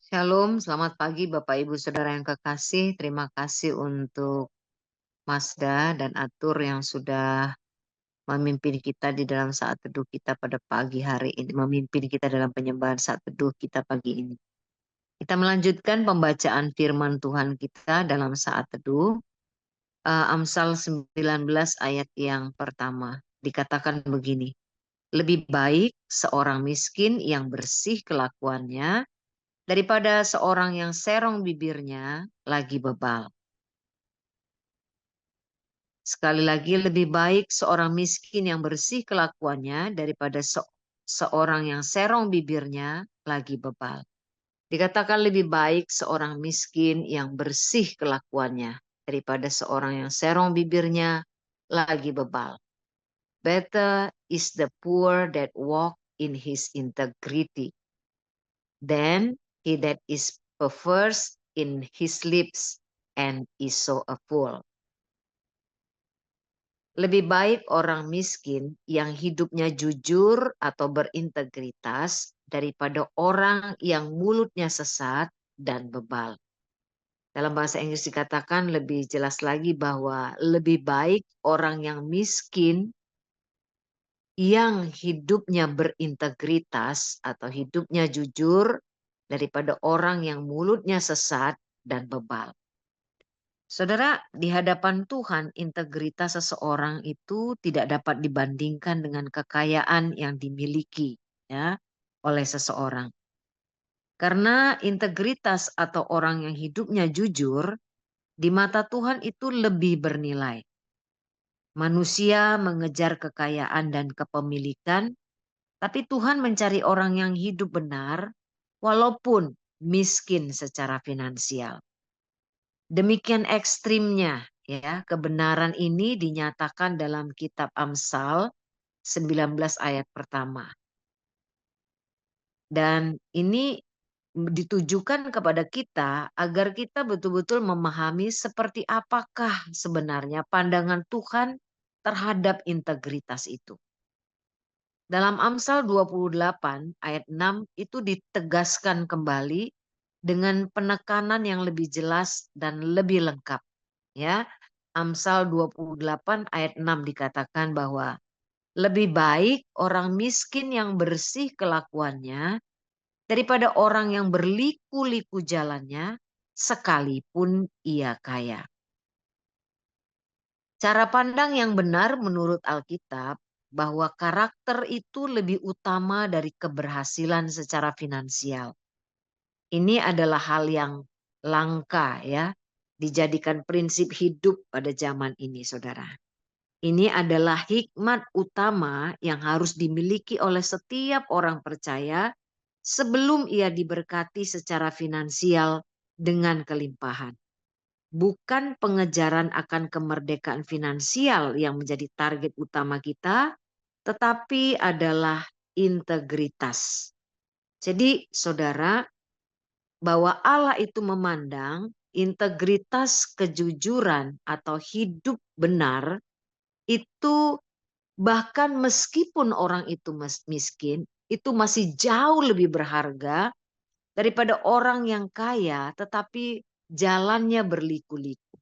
Shalom, selamat pagi Bapak Ibu Saudara yang kekasih. Terima kasih untuk Masda dan Atur yang sudah memimpin kita di dalam saat teduh kita pada pagi hari ini. Memimpin kita dalam penyembahan saat teduh kita pagi ini. Kita melanjutkan pembacaan firman Tuhan kita dalam saat teduh. Amsal 19 ayat yang pertama. Dikatakan begini. Lebih baik seorang miskin yang bersih kelakuannya daripada seorang yang serong bibirnya lagi bebal. Sekali lagi, lebih baik seorang miskin yang bersih kelakuannya daripada seorang yang serong bibirnya lagi bebal. Dikatakan lebih baik seorang miskin yang bersih kelakuannya daripada seorang yang serong bibirnya lagi bebal. Better is the poor that walk in his integrity than he that is perverse in his lips and is so a fool. Lebih baik orang miskin yang hidupnya jujur atau berintegritas daripada orang yang mulutnya sesat dan bebal. Dalam bahasa Inggris dikatakan lebih jelas lagi bahwa lebih baik orang yang miskin yang hidupnya berintegritas atau hidupnya jujur daripada orang yang mulutnya sesat dan bebal. Saudara, di hadapan Tuhan, integritas seseorang itu tidak dapat dibandingkan dengan kekayaan yang dimiliki ya oleh seseorang. Karena integritas atau orang yang hidupnya jujur di mata Tuhan itu lebih bernilai. Manusia mengejar kekayaan dan kepemilikan, tapi Tuhan mencari orang yang hidup benar walaupun miskin secara finansial. Demikian ekstrimnya ya, kebenaran ini dinyatakan dalam kitab Amsal 19 ayat pertama. Dan ini ditujukan kepada kita agar kita betul-betul memahami seperti apakah sebenarnya pandangan Tuhan terhadap integritas itu. Dalam Amsal 28 ayat 6 itu ditegaskan kembali dengan penekanan yang lebih jelas dan lebih lengkap. Ya, Amsal 28 ayat 6 dikatakan bahwa lebih baik orang miskin yang bersih kelakuannya daripada orang yang berliku-liku jalannya sekalipun ia kaya. Cara pandang yang benar menurut Alkitab bahwa karakter itu lebih utama dari keberhasilan secara finansial. Ini adalah hal yang langka ya, dijadikan prinsip hidup pada zaman ini, Saudara. Ini adalah hikmat utama yang harus dimiliki oleh setiap orang percaya sebelum ia diberkati secara finansial dengan kelimpahan. Bukan pengejaran akan kemerdekaan finansial yang menjadi target utama kita, tetapi adalah integritas. Jadi, Saudara, bahwa Allah itu memandang integritas, kejujuran, atau hidup benar itu bahkan meskipun orang itu miskin, itu masih jauh lebih berharga daripada orang yang kaya tetapi jalannya berliku-liku.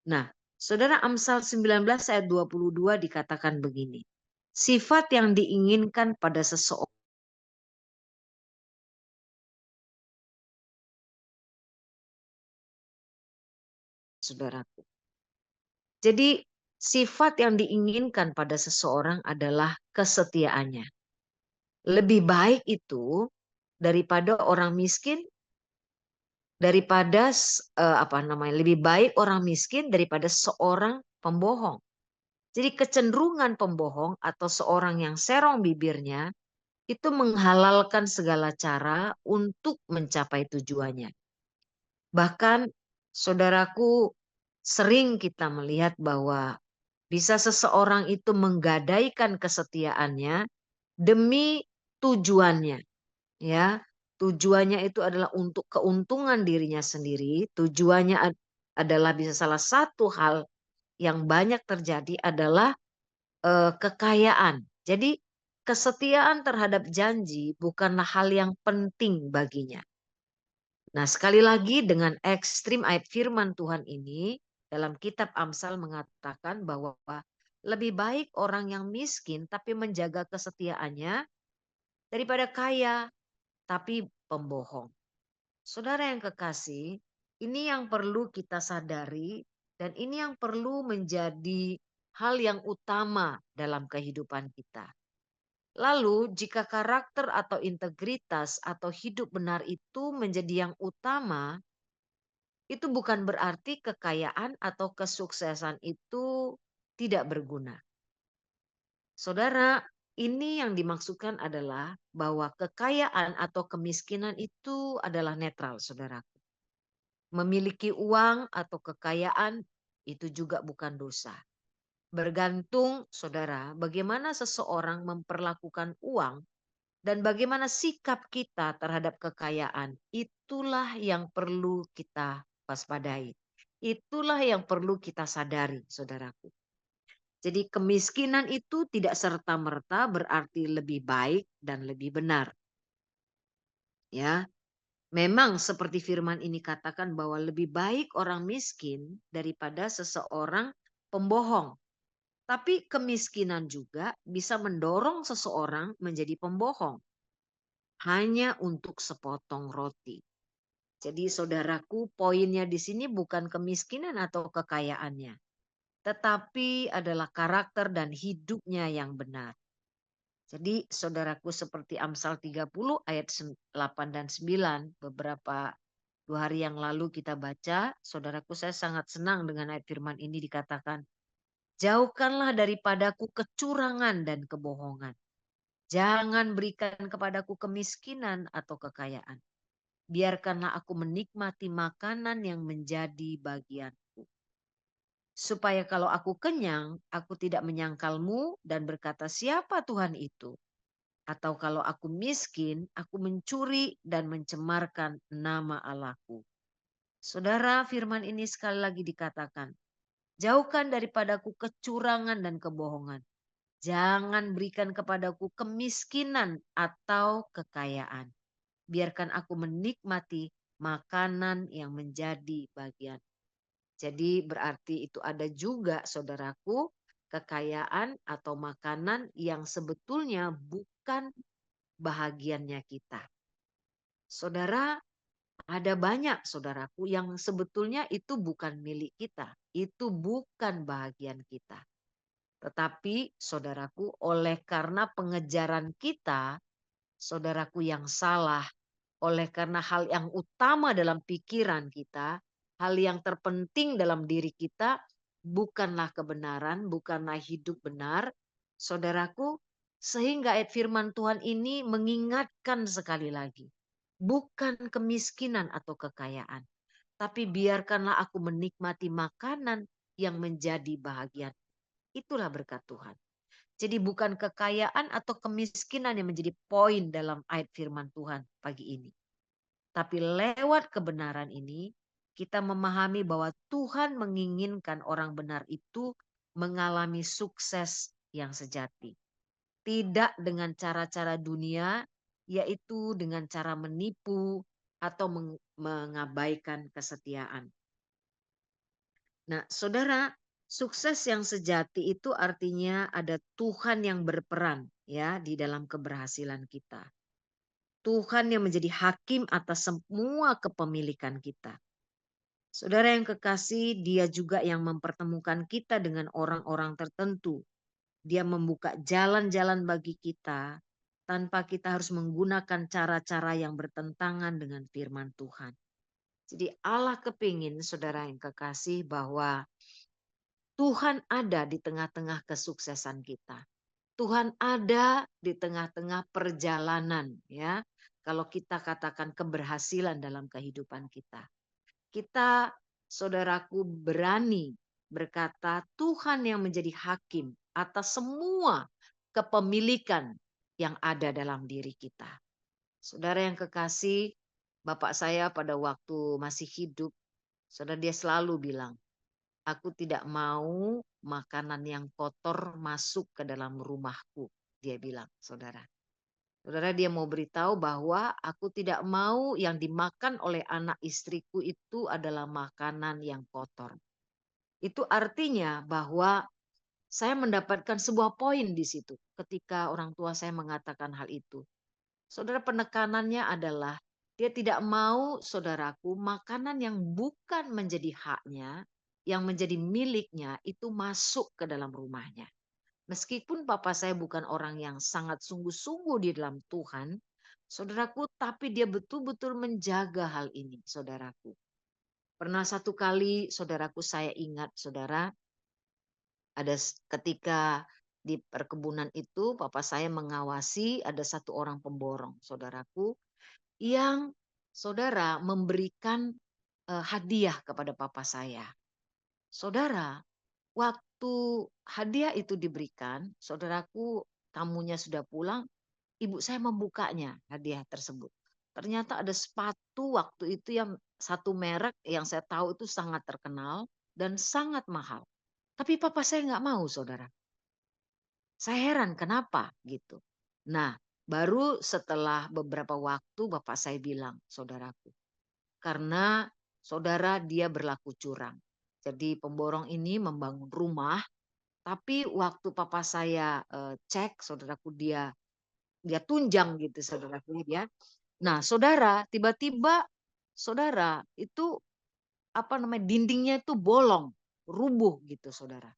Nah, Saudara, Amsal 19 ayat 22 dikatakan begini. Sifat yang diinginkan pada seseorang, saudaraku. Jadi sifat yang diinginkan pada seseorang adalah kesetiaannya. Lebih baik itu daripada orang miskin, daripada lebih baik orang miskin daripada seorang pembohong. Jadi kecenderungan pembohong atau seorang yang serong bibirnya itu menghalalkan segala cara untuk mencapai tujuannya. Bahkan saudaraku, sering kita melihat bahwa bisa seseorang itu menggadaikan kesetiaannya demi tujuannya, ya. Tujuannya itu adalah untuk keuntungan dirinya sendiri, tujuannya adalah bisa salah satu hal yang banyak terjadi adalah kekayaan. Jadi kesetiaan terhadap janji bukanlah hal yang penting baginya. Nah, sekali lagi dengan ekstrim ayat firman Tuhan ini, dalam kitab Amsal mengatakan bahwa lebih baik orang yang miskin tapi menjaga kesetiaannya daripada kaya tapi pembohong. Saudara yang kekasih, ini yang perlu kita sadari dan ini yang perlu menjadi hal yang utama dalam kehidupan kita. Lalu, jika karakter atau integritas atau hidup benar itu menjadi yang utama, itu bukan berarti kekayaan atau kesuksesan itu tidak berguna. Saudara, ini yang dimaksudkan adalah bahwa kekayaan atau kemiskinan itu adalah netral, saudara. Memiliki uang atau kekayaan itu juga bukan dosa. Bergantung, saudara, bagaimana seseorang memperlakukan uang dan bagaimana sikap kita terhadap kekayaan. Itulah yang perlu kita waspadai. Itulah yang perlu kita sadari, saudaraku. Jadi kemiskinan itu tidak serta-merta berarti lebih baik dan lebih benar. Ya, memang seperti firman ini katakan bahwa lebih baik orang miskin daripada seseorang pembohong. Tapi kemiskinan juga bisa mendorong seseorang menjadi pembohong hanya untuk sepotong roti. Jadi saudaraku, poinnya di sini bukan kemiskinan atau kekayaannya, tetapi adalah karakter dan hidupnya yang benar. Jadi saudaraku seperti Amsal 30 ayat 8 dan 9 beberapa 2 hari yang lalu kita baca, saudaraku saya sangat senang dengan ayat firman ini dikatakan, jauhkanlah daripadaku kecurangan dan kebohongan. Jangan berikan kepadaku kemiskinan atau kekayaan. Biarkanlah aku menikmati makanan yang menjadi bagianku. Supaya kalau aku kenyang, aku tidak menyangkalmu dan berkata siapa Tuhan itu. Atau kalau aku miskin, aku mencuri dan mencemarkan nama Allahku. Saudara, firman ini sekali lagi dikatakan, jauhkan daripadaku kecurangan dan kebohongan. Jangan berikan kepadaku kemiskinan atau kekayaan. Biarkan aku menikmati makanan yang menjadi bagian. Jadi berarti itu ada juga saudaraku kekayaan atau makanan yang sebetulnya bukan bahagiannya kita. Saudara, ada banyak saudaraku yang sebetulnya itu bukan milik kita. Itu bukan bahagian kita. Tetapi saudaraku oleh karena pengejaran kita, saudaraku yang salah, oleh karena hal yang utama dalam pikiran kita, hal yang terpenting dalam diri kita, bukanlah kebenaran, bukanlah hidup benar, saudaraku, sehingga ayat firman Tuhan ini mengingatkan sekali lagi, bukan kemiskinan atau kekayaan, tapi biarkanlah aku menikmati makanan yang menjadi bahagian. Itulah berkat Tuhan. Jadi bukan kekayaan atau kemiskinan yang menjadi poin dalam ayat firman Tuhan pagi ini. Tapi lewat kebenaran ini, kita memahami bahwa Tuhan menginginkan orang benar itu mengalami sukses yang sejati. Tidak dengan cara-cara dunia, yaitu dengan cara menipu atau mengabaikan kesetiaan. Nah, saudara, sukses yang sejati itu artinya ada Tuhan yang berperan ya di dalam keberhasilan kita. Tuhan yang menjadi hakim atas semua kepemilikan kita. Saudara yang kekasih, Dia juga yang mempertemukan kita dengan orang-orang tertentu. Dia membuka jalan-jalan bagi kita tanpa kita harus menggunakan cara-cara yang bertentangan dengan firman Tuhan. Jadi Allah kepingin saudara yang kekasih bahwa Tuhan ada di tengah-tengah kesuksesan kita. Tuhan ada di tengah-tengah perjalanan ya. Kalau kita katakan keberhasilan dalam kehidupan kita. Kita saudaraku berani berkata Tuhan yang menjadi hakim atas semua kepemilikan yang ada dalam diri kita. Saudara yang kekasih, bapak saya pada waktu masih hidup, saudara dia selalu bilang, aku tidak mau makanan yang kotor masuk ke dalam rumahku. Dia bilang, saudara. Saudara, dia mau beritahu bahwa aku tidak mau yang dimakan oleh anak istriku itu adalah makanan yang kotor. Itu artinya bahwa saya mendapatkan sebuah poin di situ ketika orang tua saya mengatakan hal itu. Saudara, penekanannya adalah dia tidak mau, saudaraku, makanan yang bukan menjadi haknya, yang menjadi miliknya itu masuk ke dalam rumahnya. Meskipun papa saya bukan orang yang sangat sungguh-sungguh di dalam Tuhan, saudaraku, tapi dia betul-betul menjaga hal ini, saudaraku. Pernah satu kali, saudaraku, saya ingat, saudara, ketika di perkebunan itu papa saya mengawasi ada satu orang pemborong, saudaraku, yang saudara memberikan hadiah kepada papa saya. Saudara, waktu hadiah itu diberikan, saudaraku, tamunya sudah pulang, ibu saya membukanya hadiah tersebut. Ternyata ada sepatu waktu itu yang satu merek yang saya tahu itu sangat terkenal dan sangat mahal. Tapi papa saya nggak mau, saudara. Saya heran kenapa gitu. Nah, baru setelah beberapa waktu bapak saya bilang, saudaraku, karena saudara dia berlaku curang. Jadi pemborong ini membangun rumah, tapi waktu papa saya cek, saudaraku, dia tunjang gitu, saudaraku ya. Nah, saudara, tiba-tiba saudara itu apa namanya dindingnya itu bolong, rubuh gitu, saudara.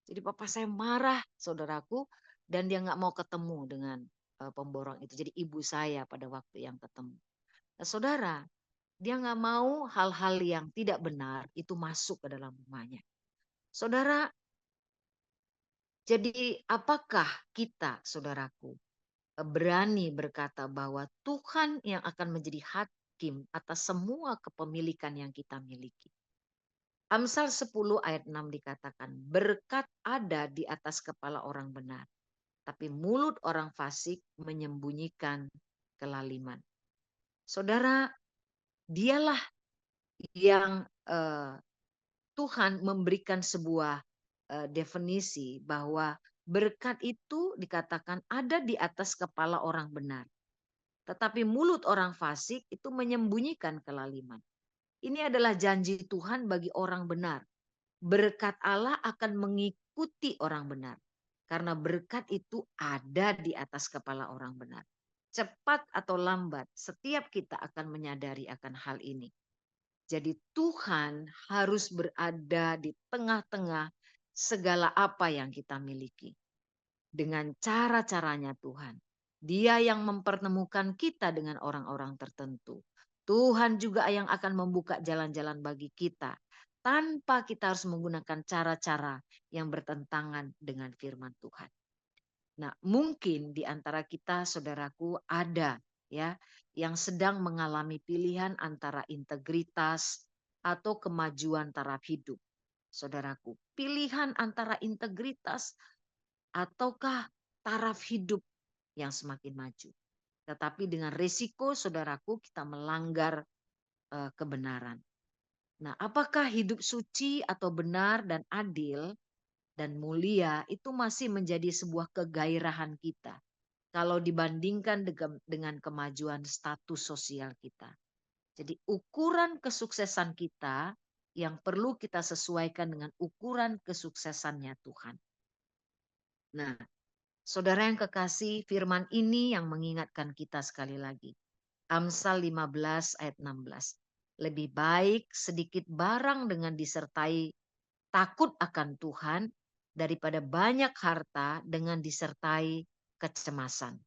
Jadi papa saya marah, saudaraku, dan dia nggak mau ketemu dengan pemborong itu. Jadi ibu saya pada waktu yang ketemu. Nah, saudara, dia nggak mau hal-hal yang tidak benar itu masuk ke dalam rumahnya. Saudara, jadi apakah kita, saudaraku, berani berkata bahwa Tuhan yang akan menjadi hakim atas semua kepemilikan yang kita miliki? Amsal 10 ayat 6 dikatakan, berkat ada di atas kepala orang benar, tapi mulut orang fasik menyembunyikan kelaliman. Saudara, dialah yang Tuhan memberikan sebuah definisi bahwa berkat itu dikatakan ada di atas kepala orang benar. Tetapi mulut orang fasik itu menyembunyikan kelaliman. Ini adalah janji Tuhan bagi orang benar. Berkat Allah akan mengikuti orang benar. Karena berkat itu ada di atas kepala orang benar. Cepat atau lambat, setiap kita akan menyadari akan hal ini. Jadi Tuhan harus berada di tengah-tengah segala apa yang kita miliki. Dengan cara-caranya Tuhan. Dia yang mempertemukan kita dengan orang-orang tertentu. Tuhan juga yang akan membuka jalan-jalan bagi kita. Tanpa kita harus menggunakan cara-cara yang bertentangan dengan firman Tuhan. Nah, mungkin di antara kita, saudaraku, ada ya yang sedang mengalami pilihan antara integritas atau kemajuan taraf hidup. Saudaraku, pilihan antara integritas ataukah taraf hidup yang semakin maju. Tetapi dengan resiko, saudaraku, kita melanggar kebenaran. Nah, apakah hidup suci atau benar dan adil dan mulia itu masih menjadi sebuah kegairahan kita kalau dibandingkan dengan kemajuan status sosial kita. Jadi ukuran kesuksesan kita yang perlu kita sesuaikan dengan ukuran kesuksesannya Tuhan. Nah, saudara yang kekasih, firman ini yang mengingatkan kita sekali lagi. Amsal 15 ayat 16. Lebih baik sedikit barang dengan disertai takut akan Tuhan daripada banyak harta dengan disertai kecemasan.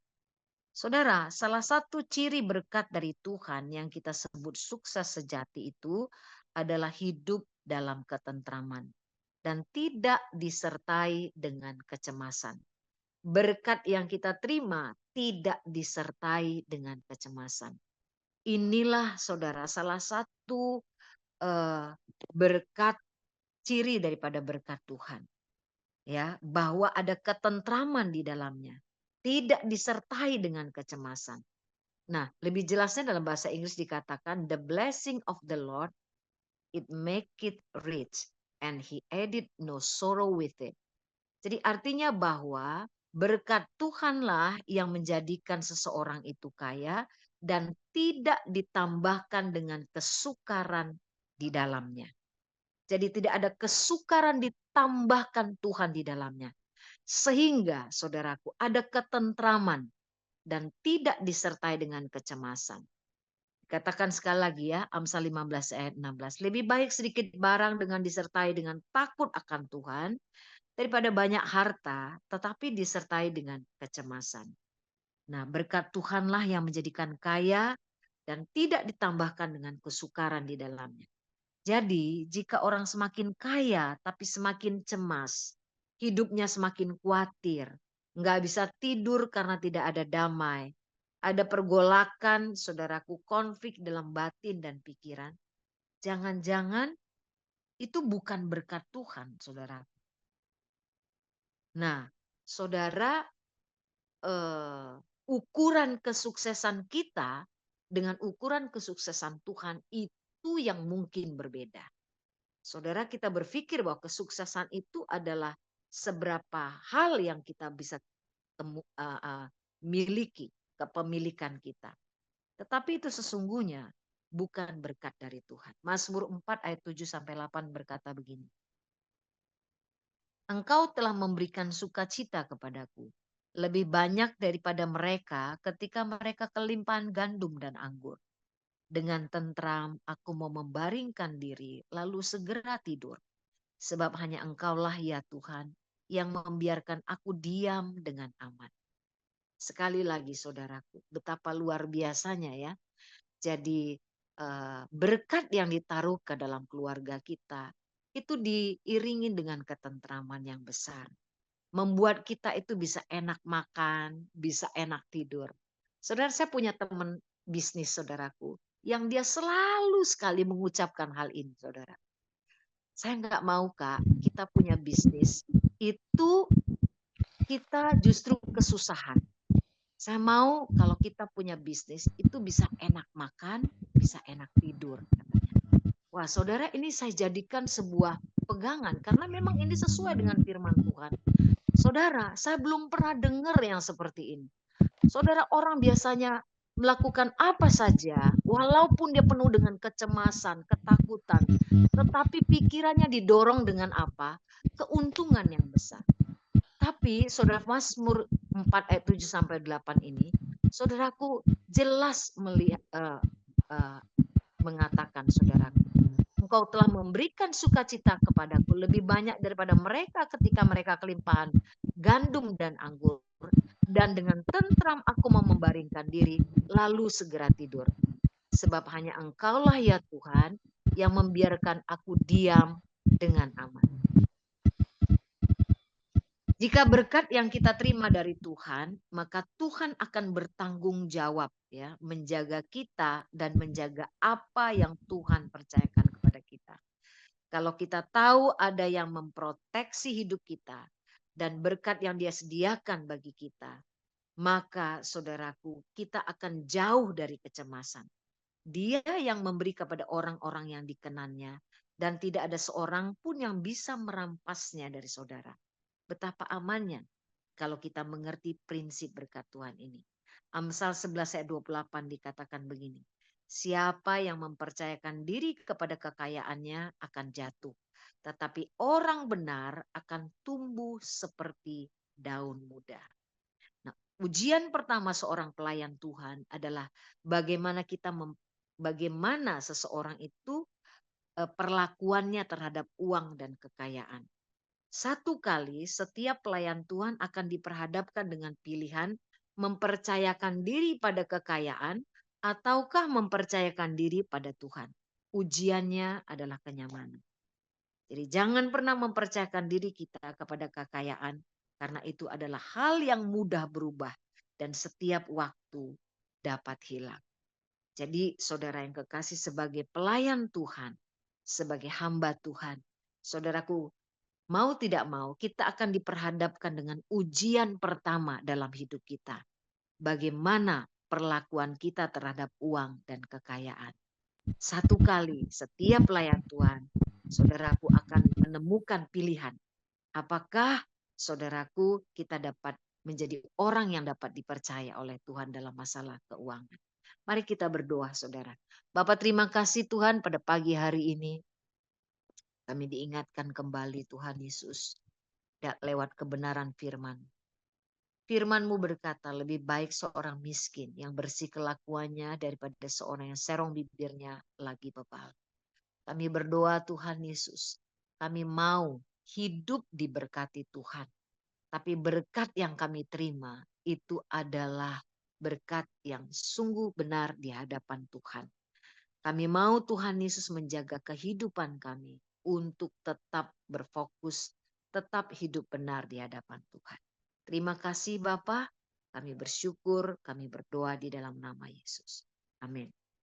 Saudara, salah satu ciri berkat dari Tuhan yang kita sebut sukses sejati itu adalah hidup dalam ketentraman dan tidak disertai dengan kecemasan. Berkat yang kita terima tidak disertai dengan kecemasan. Inilah saudara salah satu berkat ciri daripada berkat Tuhan. Ya, bahwa ada ketentraman di dalamnya. Tidak disertai dengan kecemasan. Nah, lebih jelasnya dalam bahasa Inggris dikatakan the blessing of the Lord it make it rich and he added no sorrow with it. Jadi artinya bahwa Berkat Tuhanlah yang menjadikan seseorang itu kaya dan tidak ditambahkan dengan kesukaran di dalamnya. Jadi tidak ada kesukaran ditambahkan Tuhan di dalamnya. Sehingga saudaraku ada ketentraman dan tidak disertai dengan kecemasan. Katakan sekali lagi ya, Amsal 15 ayat 16. Lebih baik sedikit barang dengan disertai dengan takut akan Tuhan daripada banyak harta tetapi disertai dengan kecemasan. Nah, berkat Tuhanlah yang menjadikan kaya dan tidak ditambahkan dengan kesukaran di dalamnya. Jadi, jika orang semakin kaya tapi semakin cemas, hidupnya semakin khawatir, nggak bisa tidur karena tidak ada damai, ada pergolakan, saudaraku, konflik dalam batin dan pikiran, jangan-jangan itu bukan berkat Tuhan, saudara. Nah, saudara, ukuran kesuksesan kita dengan ukuran kesuksesan Tuhan itu yang mungkin berbeda. Saudara, kita berpikir bahwa kesuksesan itu adalah seberapa hal yang kita bisa miliki, kepemilikan kita. Tetapi itu sesungguhnya bukan berkat dari Tuhan. Mazmur 4 ayat 7 sampai 8 berkata begini. Engkau telah memberikan sukacita kepadaku, lebih banyak daripada mereka ketika mereka kelimpahan gandum dan anggur. Dengan tentram aku mau membaringkan diri, lalu segera tidur. Sebab hanya Engkaulah ya Tuhan yang membiarkan aku diam dengan aman. Sekali lagi saudaraku, betapa luar biasanya ya. Jadi berkat yang ditaruh ke dalam keluarga kita itu diiringi dengan ketentraman yang besar. Membuat kita itu bisa enak makan, bisa enak tidur. Saudara, saya punya teman bisnis saudaraku yang dia selalu sekali mengucapkan hal ini, saudara. Saya nggak mau Kak, kita punya bisnis itu kita justru kesusahan. Saya mau kalau kita punya bisnis itu bisa enak makan, bisa enak tidur katanya. Wah, saudara, ini saya jadikan sebuah pegangan karena memang ini sesuai dengan firman Tuhan. Saudara, saya belum pernah dengar yang seperti ini. Saudara, orang biasanya melakukan apa saja, walaupun dia penuh dengan kecemasan, ketakutan, tetapi pikirannya didorong dengan apa? Keuntungan yang besar. Tapi saudara, Mazmur 4 ayat 7 sampai 8 ini, saudaraku jelas melihat mengatakan, saudaraku, Engkau telah memberikan sukacita kepadaku lebih banyak daripada mereka ketika mereka kelimpahan gandum dan anggur. Dan dengan tentram aku mau membaringkan diri, lalu segera tidur. Sebab hanya Engkaulah ya Tuhan yang membiarkan aku diam dengan aman. Jika berkat yang kita terima dari Tuhan, maka Tuhan akan bertanggung jawab ya, menjaga kita dan menjaga apa yang Tuhan percayakan kepada kita. Kalau kita tahu ada yang memproteksi hidup kita dan berkat yang Dia sediakan bagi kita, maka saudaraku, kita akan jauh dari kecemasan. Dia yang memberi kepada orang-orang yang dikenannya dan tidak ada seorang pun yang bisa merampasnya dari saudara. Betapa amannya kalau kita mengerti prinsip berkat Tuhan ini. Amsal 11 ayat 28 dikatakan begini. Siapa yang mempercayakan diri kepada kekayaannya akan jatuh. Tetapi orang benar akan tumbuh seperti daun muda. Nah, ujian pertama seorang pelayan Tuhan adalah bagaimana seseorang itu perlakuannya terhadap uang dan kekayaan. Satu kali setiap pelayan Tuhan akan diperhadapkan dengan pilihan mempercayakan diri pada kekayaan ataukah mempercayakan diri pada Tuhan. Ujiannya adalah kenyamanan. Jadi jangan pernah mempercayakan diri kita kepada kekayaan karena itu adalah hal yang mudah berubah dan setiap waktu dapat hilang. Jadi saudara yang kekasih, sebagai pelayan Tuhan, sebagai hamba Tuhan, saudaraku, mau tidak mau, kita akan diperhadapkan dengan ujian pertama dalam hidup kita. Bagaimana perlakuan kita terhadap uang dan kekayaan. Satu kali setiap pelayan Tuhan, saudaraku akan menemukan pilihan. Apakah saudaraku kita dapat menjadi orang yang dapat dipercaya oleh Tuhan dalam masalah keuangan. Mari kita berdoa, saudara. Bapak, terima kasih Tuhan, pada pagi hari ini kami diingatkan kembali Tuhan Yesus lewat kebenaran firman. Firman-Mu berkata, lebih baik seorang miskin yang bersih kelakuannya daripada seorang yang serong bibirnya lagi bebal. Kami berdoa Tuhan Yesus, kami mau hidup diberkati Tuhan. Tapi berkat yang kami terima itu adalah berkat yang sungguh benar di hadapan Tuhan. Kami mau Tuhan Yesus menjaga kehidupan kami untuk tetap berfokus, tetap hidup benar di hadapan Tuhan. Terima kasih Bapa, kami bersyukur, kami berdoa di dalam nama Yesus. Amin.